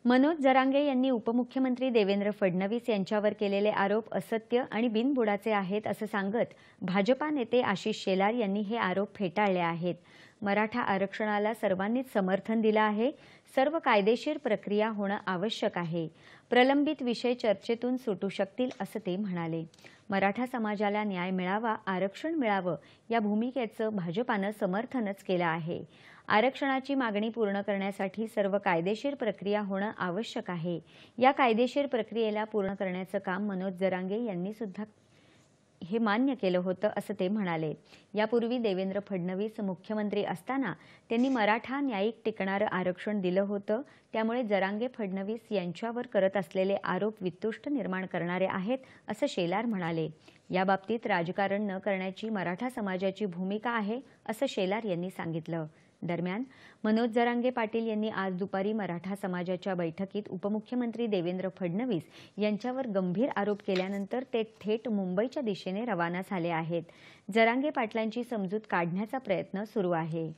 मनोज जरांगे यांनी उपमुख्यमंत्री देवेंद्र फडणवीस यांच्यावर केलेले आरोप असत्य आणि बिनबुडाचे आहेत असं सांगत भाजपा नेते आशिष शेलार यांनी हे आरोप फेटाळले आहेत। मराठा आरक्षणाला सर्वांनीच समर्थन दिलं आहे। सर्व कायदेशीर प्रक्रिया होणं आवश्यक आहे। प्रलंबित विषय चर्चेतून सुटू शकतील असं ते म्हणाले। मराठा समाजाला न्याय मिळावा, आरक्षण मिळावं या भूमिकेचं भाजपानं समर्थनच केलं आहे। आरक्षणाची मागणी पूर्ण करण्यासाठी सर्व कायदेशीर प्रक्रिया होणं आवश्यक आहे। या कायदेशीर प्रक्रियेला पूर्ण करण्याचं काम मनोज जरांगे यांनी सुद्धा हे मान्य केलं होतं असं ते म्हणाले। यापूर्वी देवेंद्र फडणवीस मुख्यमंत्री असताना त्यांनी मराठा न्यायिक टिकणारं आरक्षण दिलं होतं। त्यामुळे जरांगे फडणवीस यांच्यावर करत असलेले आरोप वितुष्ट निर्माण करणारे आहेत असं शेलार म्हणाले। या बाबतीत राजकारण न करण्याची मराठा समाजाची भूमिका आहे असं शेलार यांनी सांगितलं। दरम्यान मनोज जरांगे पाटील यांनी आज दुपारी मराठा समाजाच्या बैठकीत उपमुख्यमंत्री देवेंद्र फडणवीस यांच्यावर गंभीर आरोप केल्यानंतर ते थेट मुंबईच्या दिशेने रवाना झाले आहेत। जरांगे पाटलांची समजूत काढण्याचा प्रयत्न सुरू आहे।